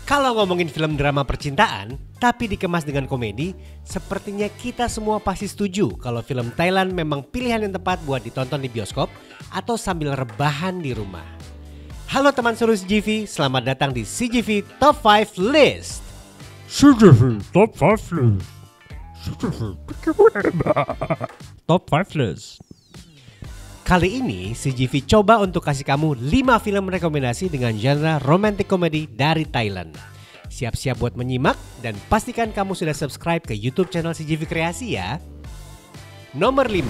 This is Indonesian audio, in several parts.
Kalau ngomongin film drama percintaan, tapi dikemas dengan komedi, sepertinya kita semua pasti setuju kalau film Thailand memang pilihan yang tepat buat ditonton di bioskop atau sambil rebahan di rumah. Halo teman seru CGV, selamat datang di CGV Top 5 List. CGV Top 5 List. Top 5 List. Kali ini CGV coba untuk kasih kamu 5 film rekomendasi dengan genre romantic comedy dari Thailand. Siap-siap buat menyimak dan pastikan kamu sudah subscribe ke YouTube channel CGV Kreasi ya. Nomor 5,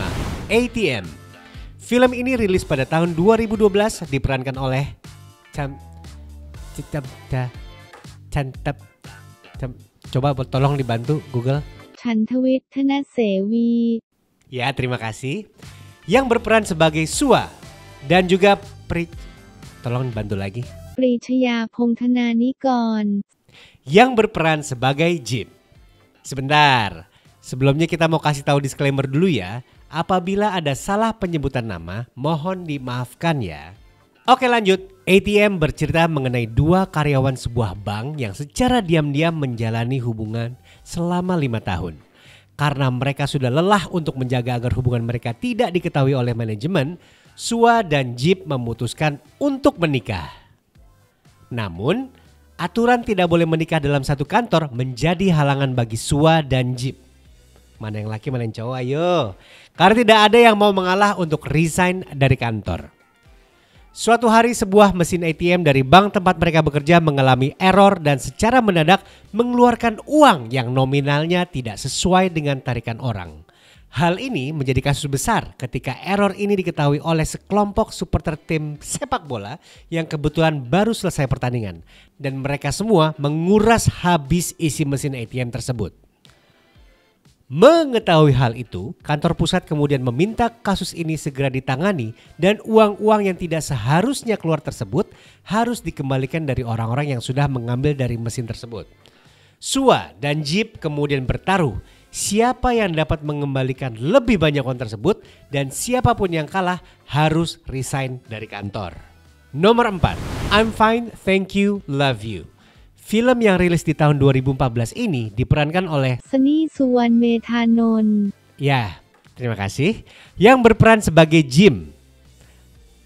ATM. Film ini rilis pada tahun 2012, diperankan oleh Coba tolong dibantu Google. Chantawit Thanasewi. Ya, terima kasih. Yang berperan sebagai Sua dan juga tolong bantu lagi. Prichaya Pongthananikon. Yang berperan sebagai Jip. Sebentar, sebelumnya kita mau kasih tahu disclaimer dulu ya. Apabila ada salah penyebutan nama, mohon dimaafkan ya. Oke lanjut, ATM bercerita mengenai dua karyawan sebuah bank yang secara diam-diam menjalani hubungan selama 5 tahun. Karena mereka sudah lelah untuk menjaga agar hubungan mereka tidak diketahui oleh manajemen, Sua dan Jip memutuskan untuk menikah. Namun, aturan tidak boleh menikah dalam satu kantor menjadi halangan bagi Sua dan Jip. Mana yang laki, mana yang cowok, ayo. Karena tidak ada yang mau mengalah untuk resign dari kantor. Suatu hari sebuah mesin ATM dari bank tempat mereka bekerja mengalami error dan secara mendadak mengeluarkan uang yang nominalnya tidak sesuai dengan tarikan orang. Hal ini menjadi kasus besar ketika error ini diketahui oleh sekelompok supporter tim sepak bola yang kebetulan baru selesai pertandingan. Dan mereka semua menguras habis isi mesin ATM tersebut. Mengetahui hal itu, kantor pusat kemudian meminta kasus ini segera ditangani dan uang-uang yang tidak seharusnya keluar tersebut harus dikembalikan dari orang-orang yang sudah mengambil dari mesin tersebut. Sua dan Jip kemudian bertaruh siapa yang dapat mengembalikan lebih banyak uang tersebut dan siapapun yang kalah harus resign dari kantor. Nomor 4, I'm Fine, Thank You, Love You. Film yang rilis di tahun 2014 ini diperankan oleh Seni Suwanmetanon. Ya, terima kasih. Yang berperan sebagai Jim,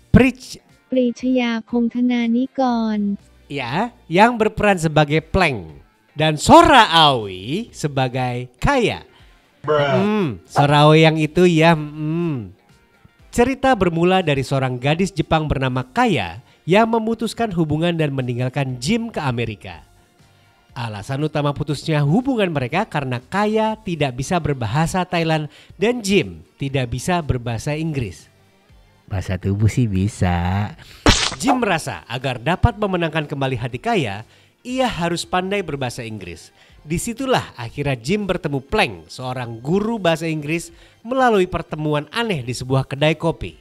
Prichaya Pongthananikon. Ya, yang berperan sebagai Pleng. Dan Sora Aoi sebagai Kaya. Sora Aoi yang itu ya. Cerita bermula dari seorang gadis Jepang bernama Kaya yang memutuskan hubungan dan meninggalkan Jim ke Amerika. Alasan utama putusnya hubungan mereka karena Kaya tidak bisa berbahasa Thailand dan Jim tidak bisa berbahasa Inggris. Bahasa tubuh sih bisa. Jim merasa agar dapat memenangkan kembali hati Kaya, ia harus pandai berbahasa Inggris. Disitulah akhirnya Jim bertemu Pleng, seorang guru bahasa Inggris, melalui pertemuan aneh di sebuah kedai kopi.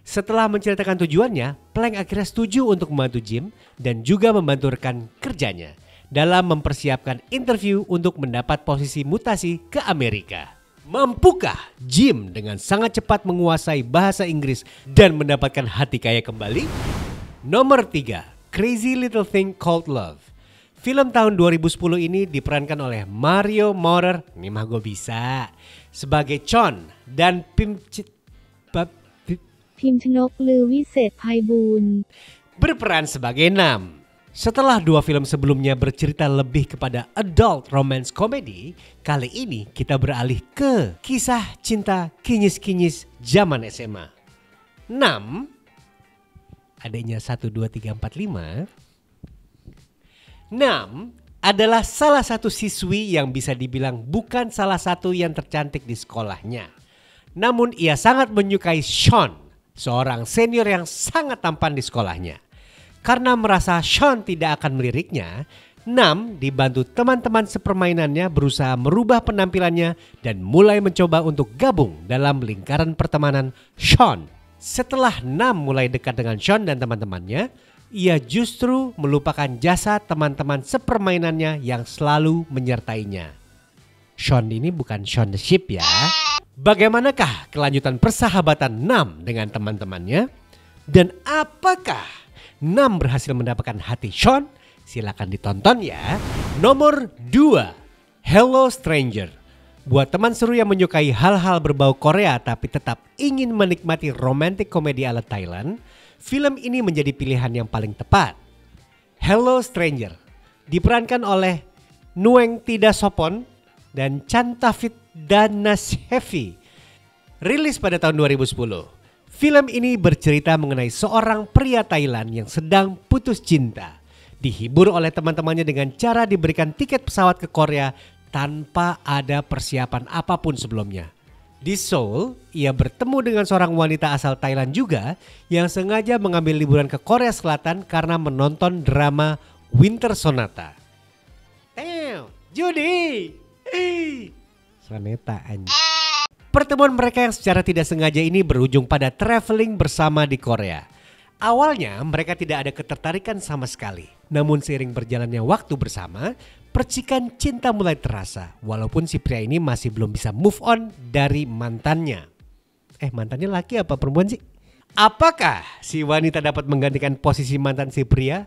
Setelah menceritakan tujuannya, Pleng akhirnya setuju untuk membantu Jim dan juga membantu rekan kerjanya dalam mempersiapkan interview untuk mendapat posisi mutasi ke Amerika. Mampukah Jim dengan sangat cepat menguasai bahasa Inggris dan mendapatkan hati Kaya kembali? Nomor 3, Crazy Little Thing Called Love. Film tahun 2010 ini diperankan oleh Mario Maurer, ini mah gue bisa, sebagai Chon dan Pimchnok Lewiset Paiboon berperan sebagai Nam. Setelah 2 film sebelumnya bercerita lebih kepada adult romance comedy, kali ini kita beralih ke kisah cinta kinyis-kinyis zaman SMA. Nam, adanya 1, 2, 3, 4, 5. Nam adalah salah satu siswi yang bisa dibilang bukan salah satu yang tercantik di sekolahnya. Namun ia sangat menyukai Sean, seorang senior yang sangat tampan di sekolahnya. Karena merasa Sean tidak akan meliriknya, Nam dibantu teman-teman sepermainannya berusaha merubah penampilannya dan mulai mencoba untuk gabung dalam lingkaran pertemanan Sean. Setelah Nam mulai dekat dengan Sean dan teman-temannya, ia justru melupakan jasa teman-teman sepermainannya yang selalu menyertainya. Sean ini bukan Sean the Sheep ya. Bagaimanakah kelanjutan persahabatan Nam dengan teman-temannya? Dan apakah Nam berhasil mendapatkan hati Sean? Silakan ditonton ya. Nomor 2, Hello Stranger. Buat teman seru yang menyukai hal-hal berbau Korea tapi tetap ingin menikmati romantic komedi ala Thailand, film ini menjadi pilihan yang paling tepat. Hello Stranger diperankan oleh Nueng Tida Sopon dan Chantavit Danasevi. Rilis pada tahun 2010. Film ini bercerita mengenai seorang pria Thailand yang sedang putus cinta. Dihibur oleh teman-temannya dengan cara diberikan tiket pesawat ke Korea tanpa ada persiapan apapun sebelumnya. Di Seoul, ia bertemu dengan seorang wanita asal Thailand juga yang sengaja mengambil liburan ke Korea Selatan karena menonton drama Winter Sonata. Judy! Sonata anjing. Pertemuan mereka yang secara tidak sengaja ini berujung pada traveling bersama di Korea. Awalnya mereka tidak ada ketertarikan sama sekali. Namun seiring berjalannya waktu bersama, percikan cinta mulai terasa. Walaupun si pria ini masih belum bisa move on dari mantannya. Mantannya laki apa perempuan sih? Apakah si wanita dapat menggantikan posisi mantan si pria?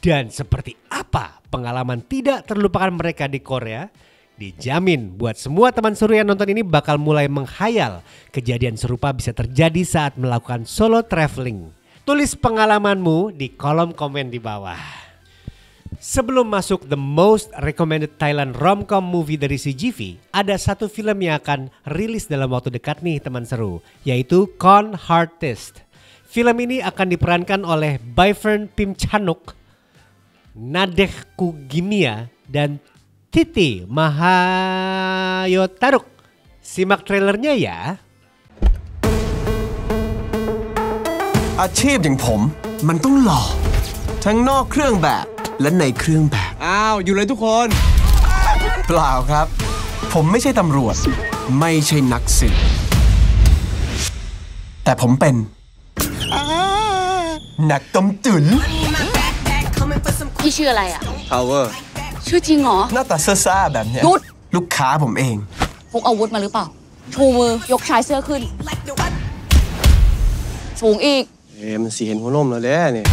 Dan seperti apa pengalaman tidak terlupakan mereka di Korea? Dijamin buat semua teman seru yang nonton ini bakal mulai menghayal kejadian serupa bisa terjadi saat melakukan solo traveling. Tulis pengalamanmu di kolom komen di bawah. Sebelum masuk the most recommended Thailand rom-com movie dari CGV, ada satu film yang akan rilis dalam waktu dekat nih teman seru, yaitu Con Heartist. Film ini akan diperankan oleh Byfern Pimchanok, Nadeh Kugimia, dan Titi Mahayotaruk. Simak trailernya ya. อาชีพอย่างผมมันต้องหล่อทั้งนอกเครื่องแบบและในเครื่องแบบอยู่เลยทุกคนเปล่าครับผมไม่ใช่ตำรวจไม่ใช่นักสืบแต่ผมเป็นนักต้มตุ๋น พี่ชื่ออะไรอ่ะ Power ชื่อจริงเหรอ หน้าตาซ่าๆแบบเนี้ย หยุด ลูกค้าผมเอง พกอาวุธมาหรือเปล่า ชูมือยกชายเสื้อขึ้น สูงอีก มันสีเห็นหัวนมแล้วแหละเนี่ย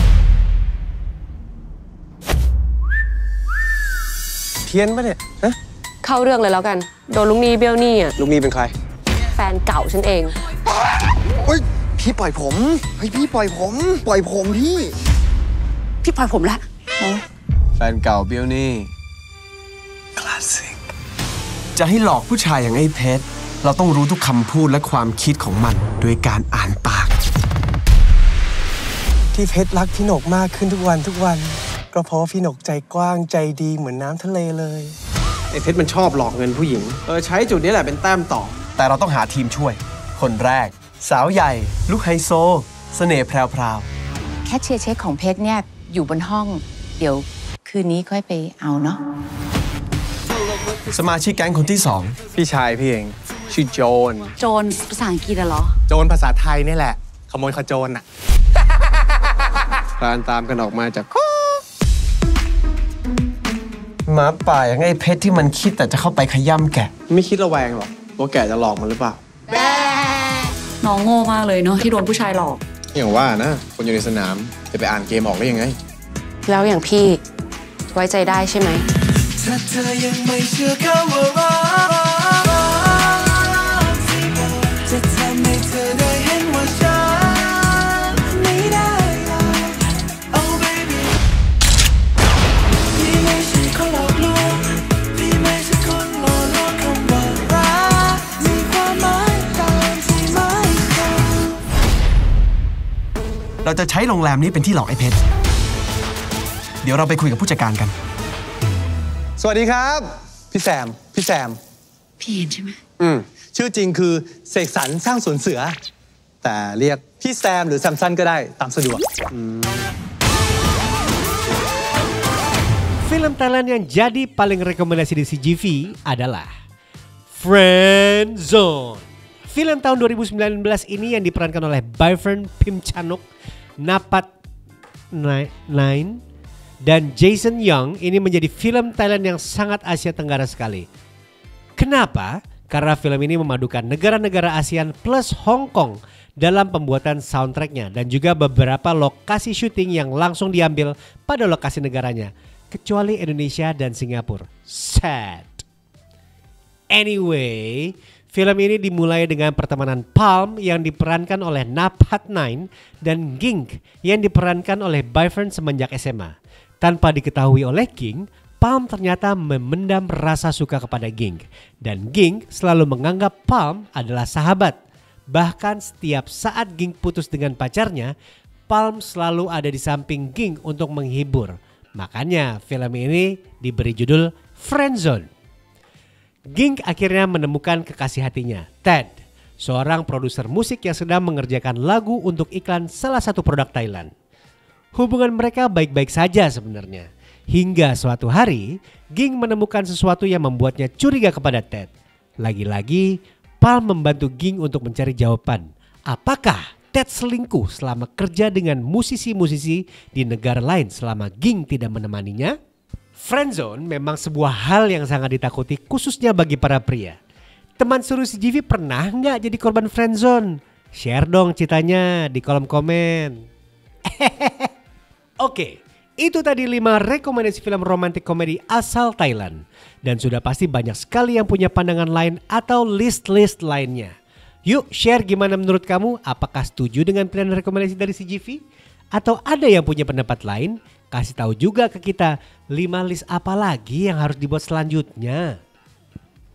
เทียนปะเนี่ยฮะ เข้าเรื่องเลยแล้วกัน โดนลุงนี่เบี้ยวหนี่อ่ะ ลูกนี้เป็นใคร แฟนเก่าฉันเอง เฮ้ยพี่ปล่อยผมพี่ปล่อยผมพี่ พี่ปล่อยผมละ แฟนเก่าเบี้ยวนี่คลาสสิกจะให้หลอกผู้ชายอย่างไอ้เพชรเราต้องรู้ทุกคำพูดและความคิดของมันโดยการอ่านปากที่เพชรรักพี่หนกมากขึ้นทุกวันก็เพราะว่าพี่หนกใจกว้างใจดีเหมือนน้ำทะเลเลยไอ้เพชรมันชอบหลอกเงินผู้หญิงใช้จุดนี้แหละเป็นแต้มต่อแต่เราต้องหาทีมช่วยคนแรกสาวใหญ่ลูกไฮโซเสน่ห์แพรว แคชเชียร์เช็คของเพชรเนี่ยอยู่บนห้องเดี๋ยวคืนนี้ค่อยไปเอาเนาะ สมาชิกแก๊งคนที่สองพี่ชายพี่เองชื่อโจน โจรภาษาอังกฤษอะเหรอ โจนภาษาไทยนี่แหละขโมยขโจรน่ะคลานตามกันออกมาจากหมาป่าอย่างไอ้เพชรที่มันคิดแต่จะเข้าไปขย่ำแกะไม่คิดระแวงหรอกว่าแกะจะหลอกมันหรือเปล่า น้องโง่มากเลยเนาะที่โดนผู้ชายหลอก อย่างว่านะคนอยู่ในสนามจะไปอ่านเกมออกได้ยังไง แล้วอย่างพี่ไว้ใจได้ใช่ไหม ถ้าเธอยังไม่เชื่อคำว่ารักจะทำให้เธอได้เห็นว่าฉันไม่ได้หรอก Oh baby พี่ไม่ใช่คนหลอกลวงพี่ไม่ใช่คนหลอกลวงคำว่ารักมีความหมายตามที่หมายความเราจะใช้โรงแรมนี้เป็นที่หลอกไอ้เพชรเดี๋ยวเราไปคุยกับผู้จัดการกันสวัสดีครับพี่แซมพี่เห็นใช่ไหม ชื่อจริงคือเสกสรรสร้างสวนเสือแต่เรียกพี่แซมหรือแซมสันก็ได้ตามสะดวก Film Thailand yang jadi paling rekomendasi di CGV adalah Friendzone. Film tahun 2019 ini yang diperankan oleh Byfern Pimchanok, Napat Nine, dan Jason Young ini menjadi film Thailand yang sangat Asia Tenggara sekali. Kenapa? Karena film ini memadukan negara-negara ASEAN plus Hong Kong dalam pembuatan soundtracknya dan juga beberapa lokasi syuting yang langsung diambil pada lokasi negaranya. kecuali Indonesia dan Singapura. Sad. Anyway, film ini dimulai dengan pertemanan Palm yang diperankan oleh Naphat9 dan Ging yang diperankan oleh Byfern semenjak SMA. Tanpa diketahui oleh Ging, Palm ternyata memendam rasa suka kepada Ging. Dan Ging selalu menganggap Palm adalah sahabat. Bahkan setiap saat Ging putus dengan pacarnya, Palm selalu ada di samping Ging untuk menghibur. Makanya film ini diberi judul Friendzone. Ging akhirnya menemukan kekasih hatinya, Ted, seorang produser musik yang sedang mengerjakan lagu untuk iklan salah satu produk Thailand. Hubungan mereka baik-baik saja sebenarnya. Hingga suatu hari, Ging menemukan sesuatu yang membuatnya curiga kepada Ted. Lagi-lagi, Palm membantu Ging untuk mencari jawaban. Apakah Ted selingkuh selama kerja dengan musisi-musisi di negara lain selama Ging tidak menemaninya? Friendzone memang sebuah hal yang sangat ditakuti khususnya bagi para pria. Teman suruh CGV pernah nggak jadi korban friendzone? Share dong ceritanya di kolom komen. Oke, itu tadi 5 rekomendasi film romantik komedi asal Thailand. Dan sudah pasti banyak sekali yang punya pandangan lain atau list-list lainnya. Yuk share gimana menurut kamu, apakah setuju dengan pilihan rekomendasi dari CGV? Atau ada yang punya pendapat lain? Kasih tahu juga ke kita 5 list apa lagi yang harus dibuat selanjutnya.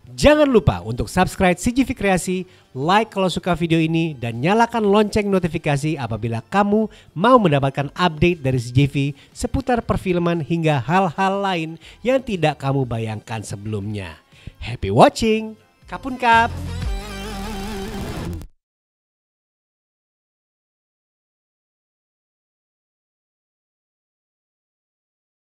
Jangan lupa untuk subscribe CGV Kreasi, like kalau suka video ini, dan nyalakan lonceng notifikasi apabila kamu mau mendapatkan update dari CGV seputar perfilman hingga hal-hal lain yang tidak kamu bayangkan sebelumnya. Happy watching, Kapun Kap!